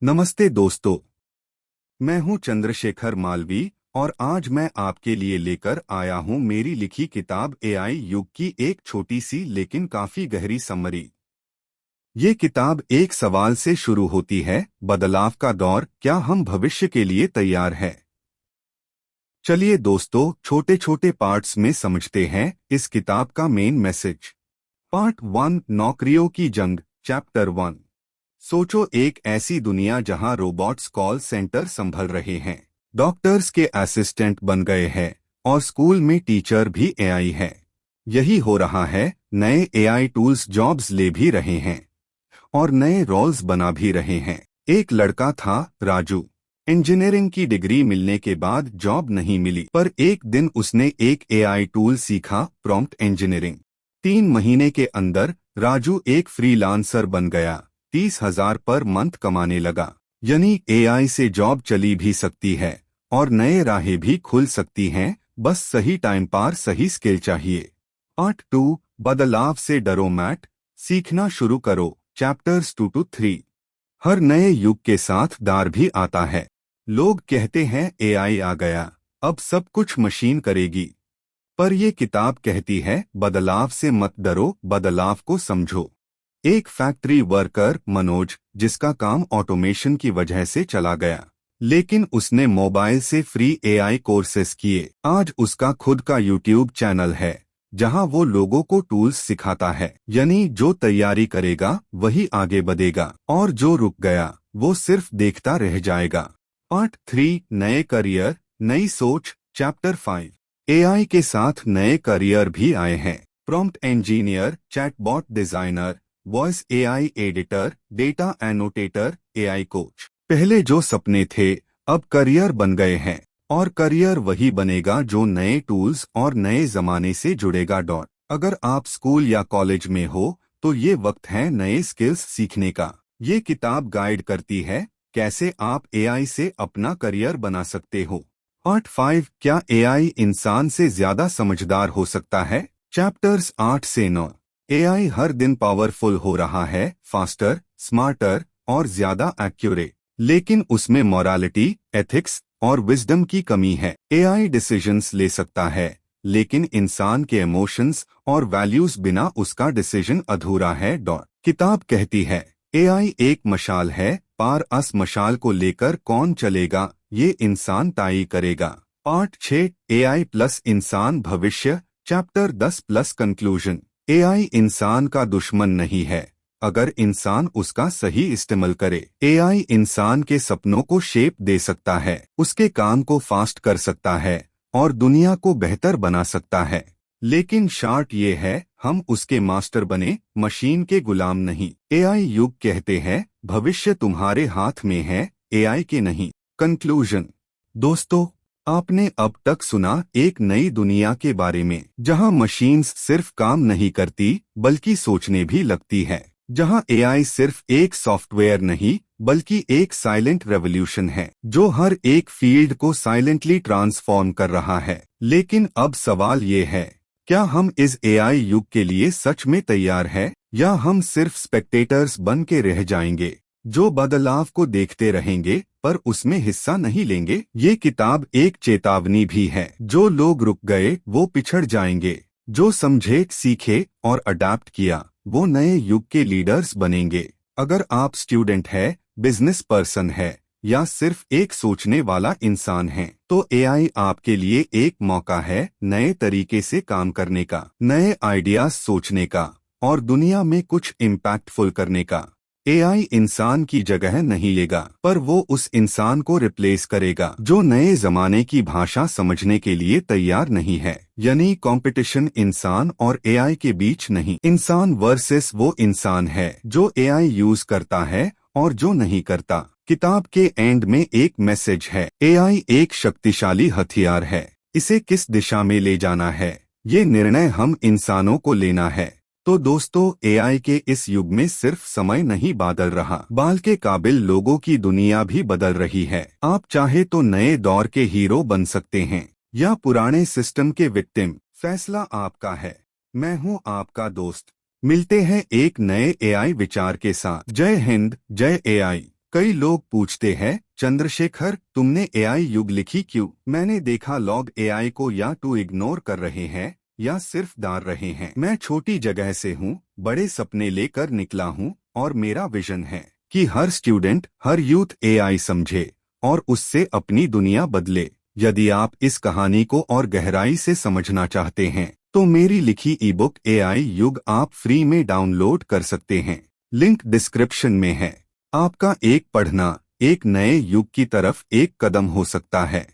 नमस्ते दोस्तों, मैं हूं चंद्रशेखर मालवी और आज मैं आपके लिए लेकर आया हूं मेरी लिखी किताब एआई युग की एक छोटी सी लेकिन काफी गहरी समरी। ये किताब एक सवाल से शुरू होती है, बदलाव का दौर, क्या हम भविष्य के लिए तैयार हैं? चलिए दोस्तों, छोटे छोटे पार्ट्स में समझते हैं इस किताब का मेन मैसेज। पार्ट 1, नौकरियों की जंग, चैप्टर 1। सोचो, एक ऐसी दुनिया जहां रोबोट्स कॉल सेंटर संभल रहे हैं, डॉक्टर्स के असिस्टेंट बन गए हैं और स्कूल में टीचर भी एआई है। यही हो रहा है, नए एआई टूल्स जॉब्स ले भी रहे हैं और नए रोल्स बना भी रहे हैं। एक लड़का था, राजू। इंजीनियरिंग की डिग्री मिलने के बाद जॉब नहीं मिली, पर एक दिन उसने एक एआई टूल सीखा, प्रॉम्प्ट इंजीनियरिंग। 3 महीने के अंदर राजू एक फ्रीलांसर बन गया, 30,000 पर मंथ कमाने लगा। यानी एआई से जॉब चली भी सकती है और नए राहें भी खुल सकती हैं, बस सही टाइम पर सही स्किल चाहिए। पार्ट 2, बदलाव से डरो मत, सीखना शुरू करो, चैप्टर्स 2 to 3। हर नए युग के साथ डर भी आता है। लोग कहते हैं एआई आ गया, अब सब कुछ मशीन करेगी। पर यह किताब कहती है, बदलाव से मत डरो, बदलाव को समझो। एक फैक्ट्री वर्कर, मनोज, जिसका काम ऑटोमेशन की वजह से चला गया, लेकिन उसने मोबाइल से फ्री एआई कोर्सेस किए। आज उसका खुद का यूट्यूब चैनल है जहां वो लोगों को टूल्स सिखाता है। यानी जो तैयारी करेगा वही आगे बढ़ेगा और जो रुक गया वो सिर्फ देखता रह जाएगा। पार्ट 3, नए करियर, नई सोच, चैप्टर 5। एआई के साथ नए करियर भी आए हैं। Prompt engineer, chatbot designer, voice AI editor, data एनोटेटर, AI coach. पहले जो सपने थे अब करियर बन गए हैं, और करियर वही बनेगा जो नए टूल्स और नए जमाने से जुड़ेगा। अगर आप स्कूल या कॉलेज में हो तो ये वक्त है नए स्किल्स सीखने का। ये किताब गाइड करती है कैसे आप एआई से अपना करियर बना सकते हो। पार्ट 5, क्या एआई इंसान से ज्यादा समझदार हो सकता है, चैप्टर्स 8 से 9। एआई हर दिन पावरफुल हो रहा है, फास्टर, स्मार्टर और ज्यादा एक्यूरेट, लेकिन उसमें मोरालिटी, एथिक्स और विजडम की कमी है। एआई डिसीजंस ले सकता है, लेकिन इंसान के इमोशंस और वैल्यूज बिना उसका डिसीजन अधूरा है। किताब कहती है, एआई एक मशाल है, पार अस मशाल को लेकर कौन चलेगा ये इंसान तय करेगा। पार्ट 6, एआई प्लस इंसान भविष्य, चैप्टर 10 प्लस कंक्लूजन। एआई इंसान का दुश्मन नहीं है अगर इंसान उसका सही इस्तेमाल करे। एआई इंसान के सपनों को शेप दे सकता है, उसके काम को फास्ट कर सकता है और दुनिया को बेहतर बना सकता है। लेकिन शर्त ये है, हम उसके मास्टर बने, मशीन के गुलाम नहीं। एआई युग कहते हैं, भविष्य तुम्हारे हाथ में है, एआई के नहीं। कंक्लूजन। दोस्तों, आपने अब तक सुना एक नई दुनिया के बारे में, जहां मशीन्स सिर्फ काम नहीं करती बल्कि सोचने भी लगती है, जहां एआई सिर्फ एक सॉफ्टवेयर नहीं बल्कि एक साइलेंट रेवोल्यूशन है जो हर एक फील्ड को साइलेंटली ट्रांसफॉर्म कर रहा है। लेकिन अब सवाल ये है, क्या हम इस एआई युग के लिए सच में तैयार हैं या हम सिर्फ स्पेक्टेटर्स बन के रह जाएंगे जो बदलाव को देखते रहेंगे पर उसमें हिस्सा नहीं लेंगे। ये किताब एक चेतावनी भी है, जो लोग रुक गए वो पिछड़ जाएंगे, जो समझे, सीखे और अडाप्ट किया वो नए युग के लीडर्स बनेंगे। अगर आप स्टूडेंट है, बिजनेस पर्सन है या सिर्फ एक सोचने वाला इंसान है, तो एआई आपके लिए एक मौका है नए तरीके से काम करने का, नए आइडियाज सोचने का और दुनिया में कुछ इम्पैक्टफुल करने का। एआई इंसान की जगह नहीं लेगा, पर वो उस इंसान को रिप्लेस करेगा जो नए जमाने की भाषा समझने के लिए तैयार नहीं है। यानी कंपटीशन इंसान और एआई के बीच नहीं, इंसान वर्सेस वो इंसान है जो एआई यूज करता है और जो नहीं करता। किताब के एंड में एक मैसेज है, एआई एक शक्तिशाली हथियार है, इसे किस दिशा में ले जाना है ये निर्णय हम इंसानों को लेना है। तो दोस्तों, एआई के इस युग में सिर्फ समय नहीं बदल रहा, बल्कि काबिल लोगों की दुनिया भी बदल रही है। आप चाहे तो नए दौर के हीरो बन सकते हैं या पुराने सिस्टम के विक्टिम, फैसला आपका है। मैं हूं आपका दोस्त। मिलते हैं एक नए एआई विचार के साथ। जय हिंद, जय एआई। कई लोग पूछते हैं, चंद्रशेखर तुमने एआई युग लिखी क्यों? मैंने देखा लोग एआई को या तो इग्नोर कर रहे हैं या सिर्फ डाल रहे हैं। मैं छोटी जगह से हूँ, बड़े सपने लेकर निकला हूँ और मेरा विजन है कि हर स्टूडेंट, हर यूथ एआई समझे और उससे अपनी दुनिया बदले। यदि आप इस कहानी को और गहराई से समझना चाहते हैं तो मेरी लिखी ईबुक एआई युग आप फ्री में डाउनलोड कर सकते हैं। लिंक डिस्क्रिप्शन में है। आपका एक पढ़ना एक नए युग की तरफ एक कदम हो सकता है।